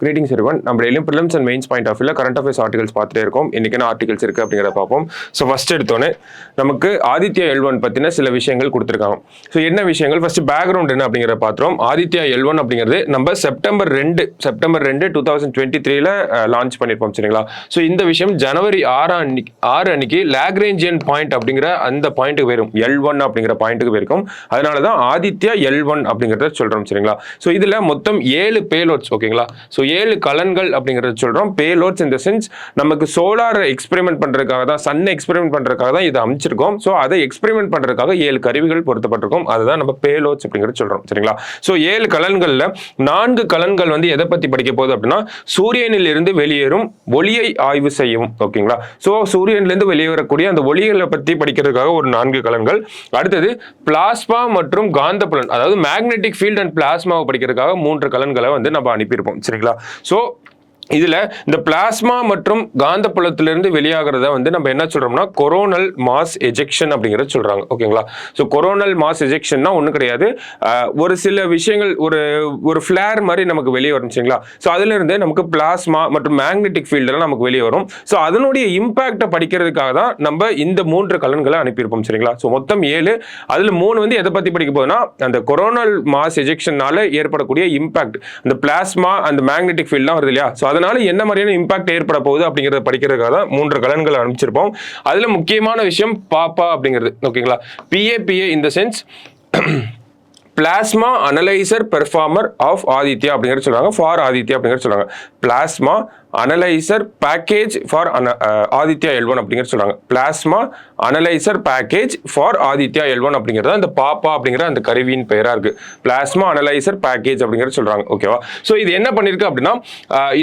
Greetings everyone. நம்ம டெய்லியும் prelims and mains point of வியூல கரண்ட் அஃபேர்ஸ் ஆர்டிகல்ஸ் பார்த்துட்டே இருக்கோம். இன்னைக்கு என்ன ஆர்டிகல்ஸ் இருக்கு அப்படிங்கிறத பார்ப்போம். ஸோ ஃபர்ஸ்ட் எடுத்தோன்னே நமக்கு ஆதித்யா L1 பத்தின சில விஷயங்கள் கொடுத்துருக்காங்க. ஸோ என்ன விஷயங்கள், ஃபர்ஸ்ட் பேக்ரவுண்ட் என்ன அப்படிங்கிறத பார்த்துறோம். ஆதித்யா L1 அப்படிங்கிறது நம்ம செப்டம்பர் 2 2023 லான்ச் பண்ணியிருப்போம், சரிங்களா? ஸோ இந்த விஷயம் ஜனவரி 6 அன்னைக்கு லாக்ரேஞ்சியன் பாயிண்ட் அப்படிங்கிற அந்த பாயிண்ட்டுக்கு போயிடும், L1 அப்படிங்கிற பாயிண்ட்டுக்கு போயிருக்கும். அதனால தான் ஆதித்யா L1 அப்படிங்கிறத சொல்றோம், சரிங்களா? ஸோ இதுல மொத்தம் 7 பேலோட்ஸ், ஓகேங்களா? ஸோ 7 கலன்கள் அப்படிங்கறத சொல்றோம். பேலோட்ஸ் இந்த சென்ஸ் நமக்கு சோலார் எக்ஸ்பெரிமெண்ட் பண்றதுக்காக தான், சன் எக்ஸ்பெரிமெண்ட் பண்றதுக்காக தான் இதை அமைச்சிருக்கோம். ஸோ அதை எக்ஸ்பெரிமெண்ட் பண்றதுக்காக 7 கருவிகள் பொருத்தப்பட்டிருக்கும். அதுதான் நம்ம பேலோட்ஸ் அப்படிங்கறது சொல்றோம், சரிங்களா? ஸோ 7 கலன்கள்ல 4 கலன்கள் வந்து எதை பத்தி படிக்க போகுது அப்படின்னா, சூரியனில் இருந்து வெளியேறும் ஒளியை ஆய்வு செய்யும், ஓகேங்களா? ஸோ சூரியன்ல இருந்து வெளியேறக்கூடிய அந்த ஒளிகளை பத்தி படிக்கிறதுக்காக ஒரு 4 கலன்கள். அடுத்தது பிளாஸ்மா மற்றும் காந்தப்புலன், அதாவது மேக்னெட்டிக் ஃபீல்ட் அண்ட் பிளாஸ்மாவை படிக்கிறதுக்காக 3 கலன்களை வந்து நம்ம அனுப்பியிருப்போம், சரிங்களா? ஸோ இதுல இந்த பிளாஸ்மா மற்றும் காந்தப்புலத்திலிருந்து வெளியாகிறத வந்து நம்ம என்ன சொல்றோம்னா கொரோனல் மாஸ் எஜெக்ஷன் அப்படிங்கறத சொல்றாங்க, ஓகேங்களா? ஸோ கொரோனல் மாஸ் எஜெக்ஷன்னா ஒன்றும் கிடையாது, ஒரு சில விஷயங்கள் ஒரு ஃபிளேர் மாதிரி நமக்கு வெளியே வரும், சரிங்களா? ஸோ அதுல இருந்து நமக்கு பிளாஸ்மா மற்றும் மேக்னெட்டிக் ஃபீல்டெல்லாம் நமக்கு வெளியே வரும். ஸோ அதனுடைய இம்பாக்டை படிக்கிறதுக்காக தான் நம்ம இந்த 3 கலன்களை அனுப்பியிருப்போம், சரிங்களா? ஸோ மொத்தம் 7, அதுல 3 வந்து எதை பத்தி படிக்க போகுதுன்னா அந்த கொரோனல் மாஸ் எஜெக்ஷனால ஏற்படக்கூடிய இம்பாக்ட், அந்த பிளாஸ்மா அந்த மேக்னெட்டிக் ஃபீல்ட்லாம் வருது இல்லையா? ஸோ அதனால என்ன மாதிரியான இம்பாக்ட் ஏற்பட போகுது அப்படிங்கறத படிக்கிறதுக்காக தான் 3 கலன்களை அனுப்பிச்சிருப்போம். அதுல முக்கியமான விஷயம் பாப்பா அப்படிங்கிறது, ஓகேங்களா? PAPA இந்த sense plasma analyser performer of Aditya அப்படிங்கிறது சொல்றாங்க, ஃபார் ஆதித்யா அப்படிங்கிறது சொல்றாங்க. Plasma analyser package for Aditya L1 அப்படிங்கிறது சொல்றாங்க. Plasma analyser package for Aditya L1 அப்படிங்கிறது அந்த பாப்பா அப்படிங்கிற அந்த கருவியின் பெயரா இருக்கு. பிளாஸ்மா அனலைசர் பேக்கேஜ் அப்படிங்கிறது சொல்றாங்க, ஓகேவா? ஸோ இது என்ன பண்ணிருக்கு அப்படின்னா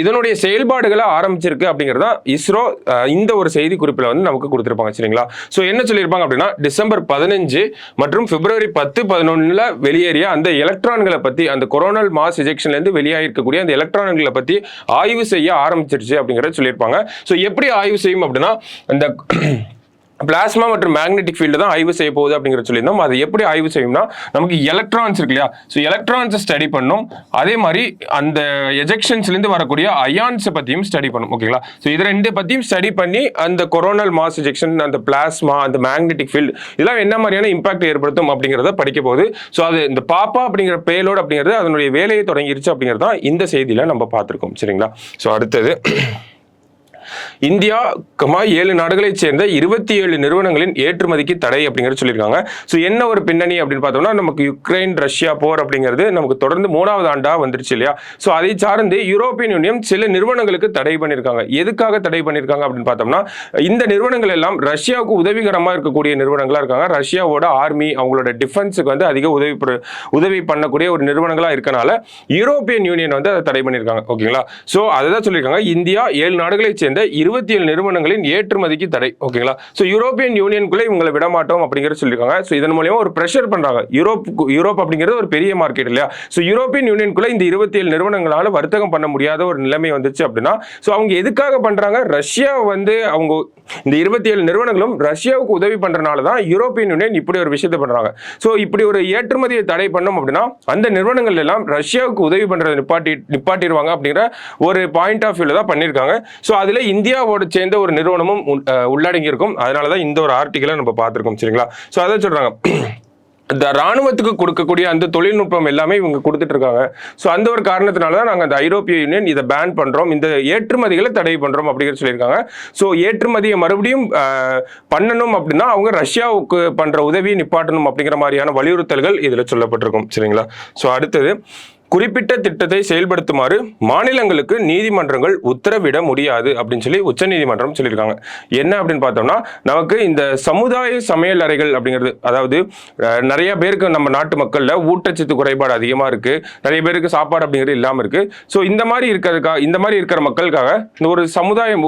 இதனுடைய செயல்பாடுகளை ஆரம்பிச்சிருக்கு அப்படிங்கிறது தான் இஸ்ரோ இந்த ஒரு செய்தி குறிப்பில் வந்து நமக்கு கொடுத்துருப்பாங்க, சரிங்களா? ஸோ என்ன சொல்லியிருப்பாங்க அப்படின்னா டிசம்பர் 15 மற்றும் பிப்ரவரி 10, 11 வெளியேறிய அந்த எலக்ட்ரான்களை பத்தி, அந்த கொரோனல் மாஸ் எஜெக்ஷன்ல இருந்து வெளியாயிருக்கக்கூடிய அந்த எலக்ட்ரான்களை பத்தி ஆய்வு செய்ய ஆரம்பிச்சிருச்சு அப்படிங்கறத சொல்லியிருப்பாங்க. சோ எப்படி ஆய்வு செய்யும் அப்படின்னா இந்த பிளாஸ்மா மற்றும் மேக்னெட்டிக் ஃபீல்டு தான் ஆய்வு செய்ய போகுது அப்படிங்கிற சொல்லியிருந்தோம். அது எப்படி ஆய்வு செய்யும்னா நமக்கு எலக்ட்ரான்ஸ் இருக்கு இல்லையா? ஸோ எலக்ட்ரான்ஸை ஸ்டடி பண்ணும், அதே மாதிரி அந்த எஜெக்ஷன்ஸ்லேருந்து வரக்கூடிய அயான்ஸை பற்றியும் ஸ்டடி பண்ணும், ஓகேங்களா? ஸோ இது 2 பற்றியும் ஸ்டடி பண்ணி அந்த கொரோனல் மாஸ் எஜெக்ஷன், அந்த பிளாஸ்மா, அந்த மேக்னெட்டிக் ஃபீல்டு இதெல்லாம் என்ன மாதிரியான இம்பாக்ட் ஏற்படுத்தும் அப்படிங்கிறத படிக்க போகுது. ஸோ அது இந்த பாப்பா அப்படிங்கிற பேலோடு அப்படிங்கிறது அதனுடைய வேலையை தொடங்கிருச்சு அப்படிங்கிறது தான் இந்த செய்தியில் நம்ம பார்த்துருக்கோம், சரிங்களா? ஸோ அடுத்தது இந்தியா 7 நாடுகளைச் சேர்ந்த 27 நிறுவனங்களின் ஏற்றுமதிக்கு தடை அப்படிங்கிறது சொல்லியிருக்காங்க. ஸோ என்ன ஒரு பின்னணி அப்படின்னு பார்த்தோம்னா நமக்கு யுக்ரைன் ரஷ்யா போர் அப்படிங்கிறது நமக்கு தொடர்ந்து 3வது ஆண்டா வந்துருச்சு இல்லையா? ஸோ அதை சார்ந்து யூரோப்பியன் யூனியன் சில நிறுவனங்களுக்கு தடை பண்ணியிருக்காங்க. எதுக்காக தடை பண்ணியிருக்காங்க அப்படின்னு பார்த்தோம்னா இந்த நிறுவனங்கள் எல்லாம் ரஷ்யாவுக்கு உதவிகரமாக இருக்கக்கூடிய நிறுவனங்களாக இருக்காங்க. ரஷ்யாவோட ஆர்மி, அவங்களோட டிஃபென்ஸுக்கு வந்து அதிக உதவி பண்ணக்கூடிய ஒரு நிறுவனங்களாக இருக்கனால யூரோப்பியன் யூனியன் வந்து அதை தடை பண்ணியிருக்காங்க, ஓகேங்களா? ஸோ அதை தான் சொல்லியிருக்காங்க, இந்தியா 7 நாடுகளைச் சேர்ந்த 27 நிறுவனங்களின் ஏற்றுமதிக்கு தடை, ஓகேங்களா? சோ யூரோப்பியன் யூனியனுக்குள்ள இவங்களை விட மாட்டோம் அப்படிங்கறது சொல்லிருக்காங்க. சோ இதன் மூலமா ஒரு பிரஷர் பண்றாங்க. யூரோப் அப்படிங்கிறது ஒரு பெரிய மார்க்கெட் இல்லையா? சோ யூரோப்பியன் யூனியனுக்குள்ள இந்த 27 நிறுவனங்களால வர்த்தகம் பண்ண முடியாத ஒரு நிலைமை வந்துச்சு அப்படின்னா சோ அவங்க எதுக்காக பண்றாங்க? ரஷ்யா வந்து அவங்க இந்த 27 நிறுவனங்களும் ரஷ்யாவுக்கு உதவி பண்றனால தான் யூரோப்பியன் யூனியன் இப்படி ஒரு விஷயத்தை பண்றாங்க. சோ இப்படி ஒரு ஏற்றுமதியை தடை பண்ணோம் அப்படின்னா அந்த நிறுவனங்கள் எல்லாம் ரஷ்யாவுக்கு உதவி பண்றதை நிப்பாட்டிடுவாங்க அப்படிங்கிற ஒரு பாயிண்ட் ஆஃப் வியூல தான் பண்ணிருக்காங்க. சோ அதுல இந்தியாவோட சேர்ந்த ஒரு நிறுவனமும் உள்ளடங்கி இருக்கும். அதனாலதான் இந்த ஒரு ஆர்டிகலை நம்ம பார்த்திருக்கோம், சரிங்களா? சோ அதை சொல்றாங்க, இந்த ராணுவத்துக்கு கொடுக்கக்கூடிய அந்த தொழில்நுட்பம் எல்லாமே இவங்க கொடுத்துட்டு இருக்காங்க. ஸோ அந்த ஒரு காரணத்தினால தான் நாங்கள் அந்த ஐரோப்பிய யூனியன் இதை பேன் பண்றோம், இந்த ஏற்றுமதிகளை தடை பண்றோம் அப்படிங்கிற சொல்லியிருக்காங்க. ஸோ ஏற்றுமதியை மறுபடியும் பண்ணணும் அப்படின்னா அவங்க ரஷ்யாவுக்கு பண்ற உதவியை நிப்பாட்டணும் அப்படிங்கிற மாதிரியான வலியுறுத்தல்கள் இதுல சொல்லப்பட்டிருக்கும், சரிங்களா? ஸோ அடுத்தது குறிப்பிட்ட திட்டத்தை செயல்படுத்துமாறு மாநிலங்களுக்கு நீதிமன்றங்கள் உத்தரவிட முடியாது அப்படின்னு சொல்லி உச்சநீதிமன்றம் சொல்லியிருக்காங்க. என்ன அப்படின்னு பார்த்தோம்னா நமக்கு இந்த சமுதாய சமையல் அறைகள் அப்படிங்கிறது, அதாவது நிறைய பேருக்கு நம்ம நாட்டு மக்கள்ல ஊட்டச்சத்து குறைபாடு அதிகமா இருக்கு, நிறைய பேருக்கு சாப்பாடு அப்படிங்கிறது இல்லாம இருக்கு. ஸோ இந்த மாதிரி இருக்கிற மக்களுக்காக ஒரு சமுதாயம்,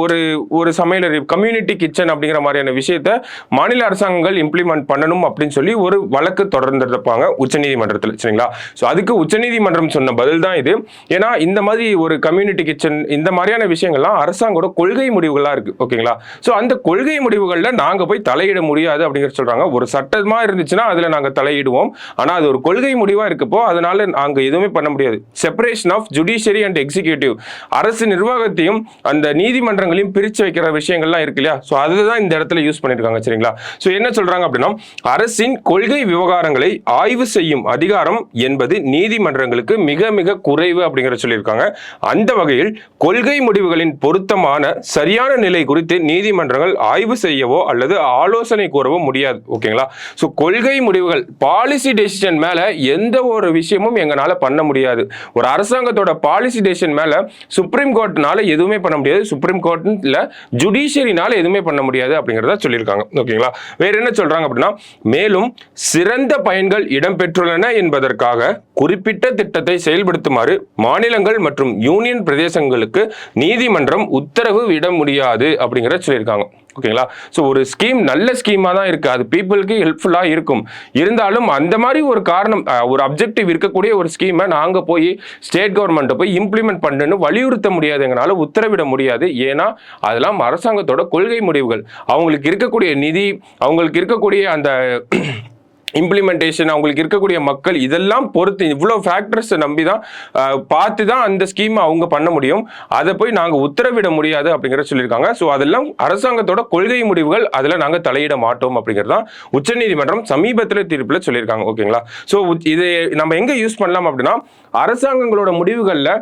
ஒரு சமையல் அறை, கம்யூனிட்டி கிச்சன் அப்படிங்கிற மாதிரியான விஷயத்த மாநில அரசாங்கங்கள் இம்ப்ளிமெண்ட் பண்ணணும் அப்படின்னு சொல்லி ஒரு வழக்கு தொடர்ந்திருப்பாங்க உச்சநீதிமன்றத்தில், சரிங்களா? ஸோ அதுக்கு உச்சநீதிமன்றம் அப்படின்னு சொன்ன பதில் தான் இது. ஏன்னா இந்த மாதிரி ஒரு கம்யூனிட்டி கிச்சன் இந்த மாதிரியான விஷயங்கள்லாம் அரசாங்கோட கொள்கை முடிவுகளா இருக்கு. ஓகேங்களா? ஸோ அந்த கொள்கை முடிவுகள்ல நாங்க போய் தலையிட முடியாது அப்படிங்கிற சொல்றாங்க. ஒரு சட்டமா இருந்துச்சுன்னா அதுல நாங்க தலையிடுவோம். ஆனா அது ஒரு கொள்கை முடிவா இருக்கப்போ அதனால நாங்க எதுவுமே பண்ண முடியாது. Separation of judiciary and executive, அரசு நிர்வாகத்தையும் அந்த நீதிமன்றங்களையும் பிரிச்சு வைக்கிற விஷயங்கள்லாம் இருக்கு இல்லையா? ஸோ அதுதான் இந்த இடத்துல யூஸ் பண்ணிருக்காங்க. சரிங்களா? ஸோ என்ன சொல்றாங்க அப்படின்னா, அரசின் கொள்கை விவகாரங்களை ஆய்வு செய்யும் அதிகாரம் என்பது நீதிமன்றங்களுக்கு மிக மிக குறைவு அப்படிங்கிற சொல்லியிருக்காங்க. அந்த வகையில் கொள்கை முடிவுகளின் பொருத்தமான சரியான நிலை குறித்து நீதிமன்றங்கள் ஆய்வு செய்யவோ அல்லது ஆலோசனை கூறவோ முடியாது. ஓகேங்களா? ஸோ கொள்கை முடிவுகள், பாலிசி டெசிஷன் மேல எந்த ஒரு விஷயமும் எங்களால பண்ண முடியாது. ஒரு அரசாங்கத்தோட பாலிசி டெசிஷன் மேல சுப்ரீம் கோர்ட்னால எதுவுமே பண்ண முடியாது. சுப்ரீம் கோர்ட்ல ஜுடிஷியரினால எதுவுமே பண்ண முடியாது அப்படிங்கறத சொல்லியிருக்காங்க. ஓகேங்களா? வேற என்ன சொல்றாங்க அப்படின்னா, மேலும் சிறந்த பயன்கள் இடம்பெற்றுள்ளன என்பதற்காக குறிப்பிட்ட திட்டத்தை செயல்படுத்துமாறு மாநிலங்கள் மற்றும் யூனியன் பிரதேசங்களுக்கு நீதிமன்றம் உத்தரவு விட முடியாது அப்படிங்கறத சொல்லியிருக்காங்க. ஓகேங்களா? ஸோ ஒரு ஸ்கீம் நல்ல ஸ்கீமா தான் இருக்கு, அது பீப்புளுக்கு ஹெல்ப்ஃபுல்லா இருக்கும். இருந்தாலும் அந்த மாதிரி ஒரு காரணம், ஒரு அப்ஜெக்டிவ் இருக்கக்கூடிய ஒரு ஸ்கீமை நாங்க போய் ஸ்டேட் கவர்மெண்ட்டை போய் இம்ப்ளிமெண்ட் பண்ணுன்னு வலியுறுத்த முடியாதுங்கனால உத்தரவிட முடியாது. ஏன்னா அதெல்லாம் அரசாங்கத்தோட கொள்கை முடிவுகள். அவங்களுக்கு இருக்கக்கூடிய நிதி, அவங்களுக்கு இருக்கக்கூடிய அந்த இம்ப்ளிமெண்டேஷன், அவங்களுக்கு இருக்கக்கூடிய மக்கள், இதெல்லாம் பொறுத்து இவ்வளோ ஃபேக்டர்ஸை நம்பி தான் பார்த்து தான் அந்த ஸ்கீம் அவங்க பண்ண முடியும். அதை போய் நாங்கள் உத்தரவிட முடியாது அப்படிங்கிறத சொல்லியிருக்காங்க. ஸோ அதெல்லாம் அரசாங்கத்தோட கொள்கை முடிவுகள், அதில் நாங்கள் தலையிட மாட்டோம் அப்படிங்கிறது தான் உச்சநீதிமன்றம் சமீபத்தில் தீர்ப்பில் சொல்லியிருக்காங்க. ஓகேங்களா? ஸோ இது நம்ம எங்கே யூஸ் பண்ணலாம் அப்படின்னா, அரசாங்கங்களோட முடிவுகளில்,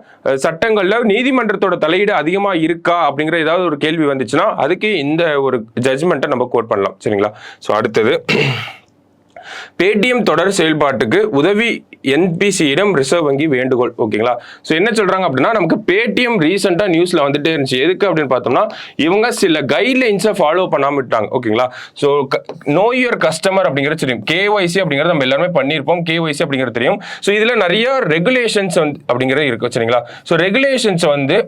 சட்டங்களில் நீதிமன்றத்தோட தலையீடு அதிகமாக இருக்கா அப்படிங்கிற ஏதாவது ஒரு கேள்வி வந்துச்சுன்னா அதுக்கு இந்த ஒரு ஜட்ஜ்மெண்ட்டை நம்ம கோட் பண்ணலாம். சரிங்களா? ஸோ அடுத்தது, பேடிஎம் தொடர் செயல்பாட்டுக்கு உதவி என்பிசியிடம் ரிசர்வ் வங்கி வேண்டுகோள். ஓகேங்களா? ஸோ என்ன சொல்றாங்க அப்படின்னா, நமக்கு பேடிஎம் ரீசெண்டா நியூஸ்ல வந்துட்டே இருந்துச்சு. எதுக்கு அப்படின்னு பார்த்தோம்னா, இவங்க சில கைட்லைன்ஸை ஃபாலோ பண்ணாம விட்டாங்க. ஓகேங்களா? ஸோ நோ யுவர் கஸ்டமர் அப்படிங்கிறது தெரியும், கேஒய்சி அப்படிங்கிறது நம்ம எல்லாருமே பண்ணியிருப்போம், கேஒய்சி அப்படிங்கிறது தெரியும். ஸோ இதுல நிறைய ரெகுலேஷன்ஸ் வந்து அப்படிங்கிறது இருக்கு. சரிங்களா? ஸோ ரெகுலேஷன்ஸ் வந்து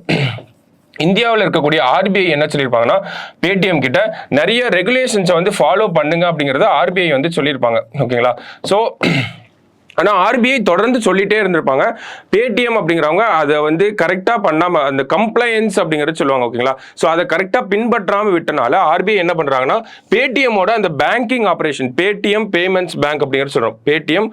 இந்தியாவில் இருக்கக்கூடிய ஆர்பிஐ என்ன சொல்லியிருப்பாங்கன்னா, பேடிஎம் கிட்ட நிறைய ரெகுலேஷன்ஸை வந்து ஃபாலோ பண்ணுங்க அப்படிங்கிறத ஆர்பிஐ வந்து சொல்லியிருப்பாங்க. ஓகேங்களா? ஸோ ஆனால் ஆர்பிஐ தொடர்ந்து சொல்லிட்டே இருந்திருப்பாங்க. பேடிஎம் அப்படிங்கிறவங்க அதை வந்து கரெக்டாக பண்ணாமல், அந்த கம்ப்ளைன்ஸ் அப்படிங்கிறது சொல்லுவாங்க. ஓகேங்களா? ஸோ அதை கரெக்டாக பின்பற்றாமல் விட்டனால ஆர்பிஐ என்ன பண்ணுறாங்கன்னா, பேடிஎம்மோட அந்த banking operation, Paytm payments bank அப்படிங்கிறது சொல்கிறோம், பேடிஎம்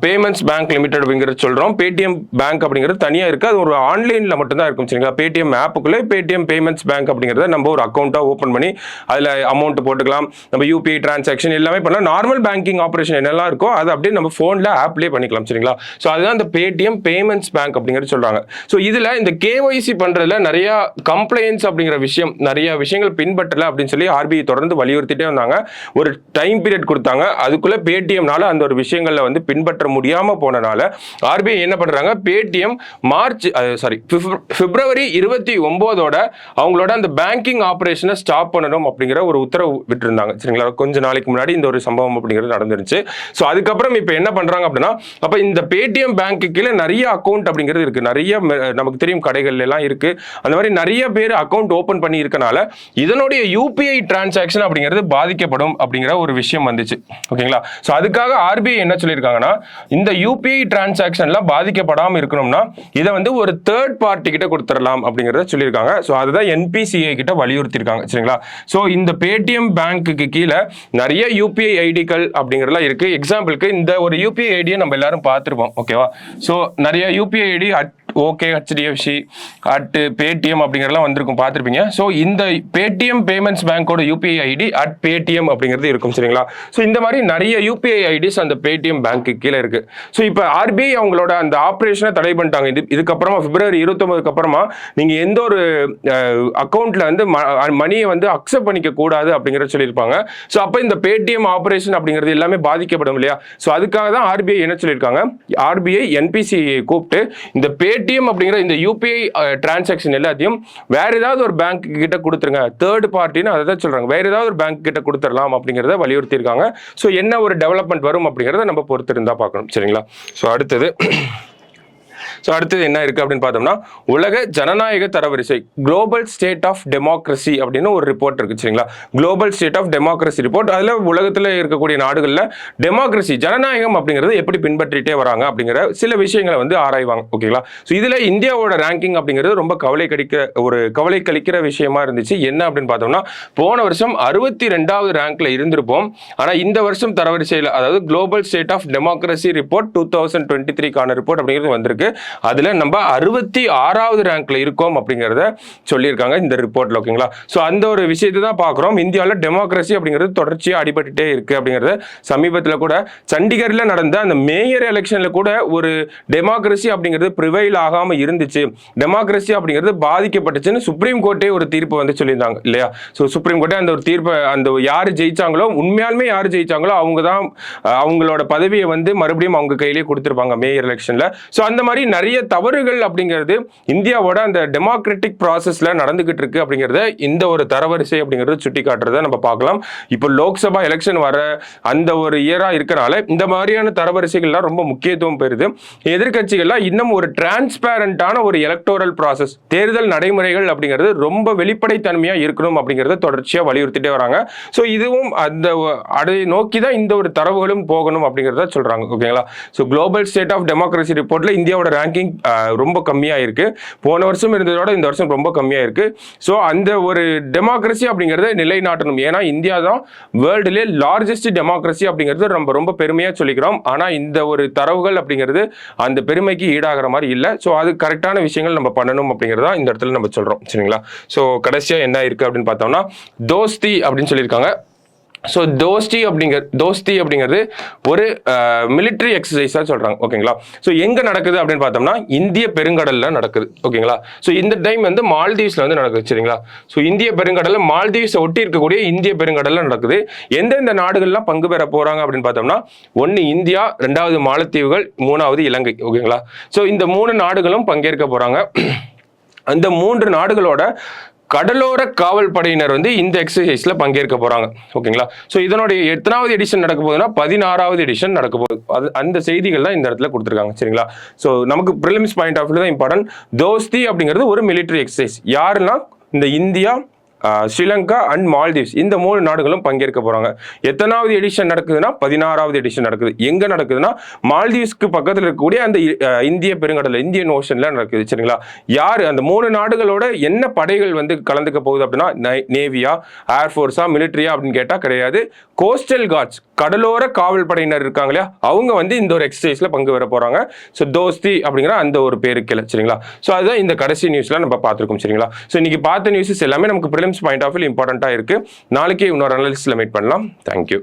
பேமெண்ட்ஸ் பேங்க் லிமிடெட் அப்படிங்கிறது சொல்கிறோம். பேடிஎம் பேங்க் அப்படிங்கிறது தனியாக இருக்குது, அது ஒரு ஆன்லைனில் மட்டும்தான் இருக்கும். சரிங்களா? பேடிஎம் ஆப்புக்குள்ளே பேடிஎம் பேமெண்ட்ஸ் பேங்க் அப்படிங்கிறத நம்ம ஒரு அக்கௌண்ட்டாக ஓப்பன் பண்ணி அதில் அமௌண்ட் போட்டுக்கலாம், நம்ம யூபிஐ டிரான்சாக்ஷன் எல்லாமே பண்ணலாம். நார்மல் பேங்கிங் ஆப்ரேஷன் என்னெல்லாம் இருக்கோ அதை அப்படியே நம்ம ஃபோனில் ப்ளே பண்ணிக்கலாம். சரிங்களா? ஸோ அதுதான் இந்த பேடிஎம் பேமெண்ட்ஸ் பேங்க் அப்படிங்கிறது சொல்றாங்க. ஸோ இதுல இந்த கேஒய்சி பண்றதுல நிறைய கம்ப்ளைண்ட்ஸ் அப்படிங்கிற விஷயம், நிறைய விஷயங்கள் பின்பற்றல அப்படின்னு சொல்லி ஆர்பிஐ தொடர்ந்து வலியுறுத்திட்டே வந்தாங்க. ஒரு டைம் பீரியட் கொடுத்தாங்க, அதுக்குள்ள பேடிஎம்னால அந்த ஒரு விஷயங்கள்ல வந்து பின்பற்ற முடியாம போனனால ஆர்பிஐ என்ன பண்றாங்க, பேடிஎம் பிப்ரவரி 29 அவங்களோட அந்த பேங்கிங் ஆபரேஷனை ஸ்டாப் பண்ணணும் அப்படிங்கிற ஒரு உத்தரவு விட்டுருந்தாங்க. சரிங்களா? கொஞ்ச நாளைக்கு முன்னாடி இந்த ஒரு சம்பவம் அப்படிங்கிறது நடந்துருச்சு. ஸோ அதுக்கப்புறம் இப்போ என்ன பண்றாங்க அப்படின்னா, அப்ப இந்த பேடிஎம் பேங்க்கு கீழே நிறைய அக்கௌண்ட் அப்படிங்கிறது இருக்கு, நிறைய நமக்கு தெரியும் கடைகள் எல்லாம் இருக்கு. அந்த மாதிரி நிறைய பேர் அக்கௌண்ட் ஓபன் பண்ணி இருக்கனால இதனுடைய யூபிஐ டிரான்சாக்ஷன் அப்படிங்கிறது பாதிக்கப்படும் அப்படிங்கிற ஒரு விஷயம் வந்துச்சு. ஓகேங்களா? ஸோ அதுக்காக ஆர்பிஐ என்ன சொல்லியிருக்காங்கன்னா, இந்த யூபிஐ டிரான்சாக்ஷன்லாம் பாதிக்கப்படாமல் இருக்கணும்னா இதை வந்து ஒரு தேர்ட் பார்ட்டி கிட்ட கொடுத்துடலாம் அப்படிங்கிறத சொல்லியிருக்காங்க. ஸோ அதுதான் என்பிசிஐ கிட்ட வலியுறுத்திருக்காங்க. சரிங்களா? ஸோ இந்த பேடிஎம் பேங்க்குக்கு கீழே நிறைய யூபிஐ ஐடிகள் அப்படிங்கிறதுலாம் இருக்கு. எக்ஸாம்பிளுக்கு இந்த ஒரு யூபிஐ ஐடியை நம்ம எல்லாரும் பார்த்துருப்போம். ஓகேவா? ஸோ நிறைய UPI ID okay, HDFC at Paytm அப்படிங்கிறலாம் வந்திருக்கும், பார்த்துருப்பீங்க. ஸோ இந்த பேடிஎம் பேமெண்ட்ஸ் பேங்கோட யூபிஐ ஐடி அட் பேடிஎம் அப்படிங்கிறது இருக்கும். சரிங்களா? ஸோ இந்த மாதிரி நிறைய யூபிஐ ஐடிஸ் அந்த பேடிஎம் பேங்க்கு கீழே இருக்கு. ஸோ இப்போ ஆர்பிஐ அவங்களோட அந்த ஆப்ரேஷனை தடை பண்ணிட்டாங்க. இதுக்கப்புறமா பிப்ரவரி 29 அப்புறமா நீங்கள் எந்த ஒரு அக்கௌண்ட்ல வந்து மணியை வந்து அக்செப்ட் பண்ணிக்க கூடாது அப்படிங்கிறத சொல்லியிருப்பாங்க. ஸோ அப்போ இந்த பேடிஎம் ஆப்ரேஷன் அப்படிங்கிறது எல்லாமே பாதிக்கப்படும் இல்லையா? ஸோ அதுக்காக தான் ஆர்பிஐ என்ன சொல்லியிருக்காங்க, ஆர்பிஐ என்பிசிஐ கூப்பிட்டு இந்த பேடிஎம் அப்படிங்கிற இந்த யூபிஐ டிரான்சாக்ஷன் எல்லாத்தையும் வேற ஏதாவது ஒரு பேங்க் கிட்ட கொடுத்துருங்க, தேர்ட் பார்ட்டின்னு அதை தான் சொல்றாங்க, வேற ஏதாவது ஒரு பேங்க் கிட்ட கொடுத்துடலாம் அப்படிங்கிறத வலியுறுத்தி இருக்காங்க. ஸோ என்ன ஒரு டெவலப்மெண்ட் வரும் அப்படிங்கிறத நம்ம பொறுத்து இருந்தா பார்க்கணும். சரிங்களா? ஸோ அடுத்தது, ஸோ அடுத்தது என்ன இருக்கு அப்படின்னு பார்த்தோம்னா உலக ஜனநாயக தரவரிசை குளோபல் ஸ்டேட் ஆஃப் டெமோக்ரஸி அப்படின்னு ஒரு ரிப்போர்ட் இருக்கு சரிங்களா. Global state of democracy report. அதுல உலகத்தில் இருக்கக்கூடிய நாடுகளில் டெமோக்ரஸி ஜனநாயகம் அப்படிங்கிறது எப்படி பின்பற்றிட்டே வராங்க அப்படிங்கிற சில விஷயங்களை வந்து ஆராய்வாங்க ஓகேங்களா. ஸோ இதுல இந்தியாவோட ரேங்கிங் அப்படிங்கிறது ரொம்ப கவலை கழிக்கிற விஷயமா இருந்துச்சு. என்ன அப்படின்னு பார்த்தோம்னா போன வருஷம் 62வது ரேங்க்ல இருந்திருப்போம். ஆனா இந்த வருஷம் தரவரிசையில் அதாவது global state of democracy report 2023 report அப்படிங்கிறது வந்திருக்கு. அதுல நம்ம 66வது ரேங்க்ல இருக்கோம் அப்படிங்கிறத சொல்லியிருக்காங்க இந்த ரிப்போர்ட்ல ஓகேங்களா. ஸோ அந்த ஒரு விஷயத்தை தான் பார்க்குறோம். இந்தியாவில் டெமோக்ரஸி அப்படிங்கிறது தொடர்ச்சியாக அடிபட்டுட்டே இருக்கு அப்படிங்கிறது சமீபத்தில் கூட சண்டிகரில் நடந்த அந்த மேயர் எலெக்ஷன்ல கூட ஒரு டெமோக்ரஸி அப்படிங்கிறது ப்ரிவைல் ஆகாம இருந்துச்சு, டெமோக்ரஸி அப்படிங்கிறது பாதிக்கப்பட்டுச்சுன்னு சுப்ரீம் கோர்ட்டே ஒரு தீர்ப்பு வந்து சொல்லியிருந்தாங்க இல்லையா. ஸோ சுப்ரீம் கோர்ட்டே அந்த ஒரு தீர்ப்பை அந்த யார் ஜெயிச்சாங்களோ உண்மையாலுமே யார் ஜெயிச்சாங்களோ அவங்க தான் அவங்களோட பதவியை வந்து மறுபடியும் அவங்க கையிலேயே கொடுத்துருப்பாங்க மேயர் எலெக்ஷன்ல. ஸோ அந்த மாதிரி நிறைய தவறுகள் அப்படிங்கிறது இந்தியாவோட அந்த டெமோக்ராட்டிக் ப்ராசஸ்ல நடந்துகிட்டு இருக்கு அப்படிங்கிறத இந்த ஒரு தரவரிசை அப்படிங்கிறது சுட்டி காட்டுறதை நம்ம பார்க்கலாம். இப்போ லோக்சபா எலெக்ஷன் வர அந்த ஒரு இயரா இருக்கனால இந்த மாதிரியான தரவரிசைகள்லாம் ரொம்ப முக்கியத்துவம் பெறுது. எதிர்கட்சிகள்லாம் இன்னும் ஒரு டிரான்ஸ்பேரண்டான ஒரு எலக்டோரல் ப்ராசஸ் தேர்தல் நடைமுறைகள் அப்படிங்கிறது ரொம்ப வெளிப்படைத்தன்மையா இருக்கணும் அப்படிங்கிறத தொடர்ச்சியா வலியுறுத்திட்டே வராங்க. ஸோ இதுவும் அந்த அதை நோக்கி தான் இந்த ஒரு தரவுகளும் போகணும் அப்படிங்கிறத சொல்றாங்க ஓகேங்களா. So global state of democracy ரிப்போர்ட்ல இந்தியாவோட ரேங்கிங் ரொம்ப கம்மியா இருக்கு. போன வருஷம் இருந்ததோட இந்த வருஷம் ரொம்ப கம்மியா இருக்கு. ஸோ அந்த ஒரு டெமோக்ரஸி அப்படிங்கிறத நிலைநாட்டணும். ஏன்னா இந்தியா தான் வேர்ல்டுலேயே லார்ஜஸ்ட் டெமோக்ரஸி அப்படிங்கிறது ரொம்ப ரொம்ப பெருமையா சொல்லிக்கிறோம். ஆனா இந்த ஒரு தரவுகள் அப்படிங்கிறது அந்த பெருமைக்கு ஈடாகிற மாதிரி இல்லை. ஸோ அது கரெக்டான விஷயங்கள் நம்ம பண்ணணும் அப்படிங்கிறதா இந்த இடத்துல நம்ம சொல்றோம் சரிங்களா. ஸோ கடைசியா என்ன இருக்கு அப்படின்னு பார்த்தோம்னா தோஸ்தி அப்படின்னு சொல்லியிருக்காங்க. ஸோ தோஸ்தி அப்படிங்கிறது ஒரு மிலிட்ரி எக்ஸசைஸாக சொல்கிறாங்க ஓகேங்களா. ஸோ எங்கே நடக்குது அப்படின்னு பார்த்தோம்னா இந்திய பெருங்கடலில் நடக்குது ஓகேங்களா. ஸோ இந்த டைம் வந்து மால்தீவ்ஸில் வந்து நடக்குது சரிங்களா. ஸோ இந்திய பெருங்கடலில் மால்தீவ்ஸை ஒட்டி இருக்கக்கூடிய இந்திய பெருங்கடலில் நடக்குது. எந்தெந்த நாடுகள்லாம் பங்கு பெற போகிறாங்க அப்படின்னு பார்த்தோம்னா 1 இந்தியா, 2வது மாலத்தீவுகள், 3வது இலங்கை ஓகேங்களா. ஸோ இந்த 3 நாடுகளும் பங்கேற்க போகிறாங்க. அந்த 3 நாடுகளோட கடலோர காவல் படையினர் வந்து இந்த எக்ஸசைஸ்ல பங்கேற்க போறாங்க ஓகேங்களா. ஸோ இதனுடைய எத்தனாவது எடிஷன் நடக்க போகுதுன்னா 16வது எடிஷன் நடக்க போகுது. அது அந்த செய்திகள் தான் இந்த இடத்துல கொடுத்துருக்காங்க சரிங்களா. ஸோ நமக்கு ப்ரிலிம்ஸ் பாயிண்ட் ஆஃப் வியூ தான் இம்பார்ட்டன்ட். தோஸ்தி அப்படிங்கிறது ஒரு மிலிட்டரி எக்ஸசைஸ். யாருன்னா இந்த இந்தியா, ஸ்ரீலங்கா அண்ட் மால்தீவ்ஸ் இந்த 3 நாடுகளும் பங்கேற்க போறாங்க. எத்தனாவது எடிஷன் நடக்குதுன்னா 16வது எடிஷன் நடக்குது. எங்க நடக்குதுன்னா மால்தீவ்ஸ்க்கு பக்கத்தில் இருக்கக்கூடிய அந்த இந்திய பெருங்கடல் இந்தியன் ஓஷன்ல நடக்குது சரிங்களா. யாரு அந்த 3 நாடுகளோட என்ன படைகள் வந்து கலந்துக்க போகுது அப்படின்னா நேவியா, ஏர்ஃபோர்ஸா, மிலிட்டரியா அப்படின்னு கேட்டா கிடையாது. கோஸ்டல் கார்ட்ஸ் கடலோர காவல் படையினர் இருக்காங்க இல்லையா, அவங்க வந்து இந்த ஒரு எக்ஸசைஸ்ல பங்கு பெற போறாங்க. ஸோ தோஸ்தி அப்படிங்கிற அந்த ஒரு பேருக்கு சரிங்களா. ஸோ அதுதான் இந்த கடைசி நியூஸ்ல நம்ம பார்த்துருக்கோம் சரிங்களா. ஸோ இன்னைக்கு பார்த்த நியூஸஸ் எல்லாமே நமக்கு ப்ரிலிம்ஸ் பாயிண்ட் ஆஃப் வியூ இம்பார்ட்டண்டா இருக்கு. நாளைக்கு இன்னொரு அனாலிசிஸ்ல மீட் பண்ணலாம். தேங்க்யூ.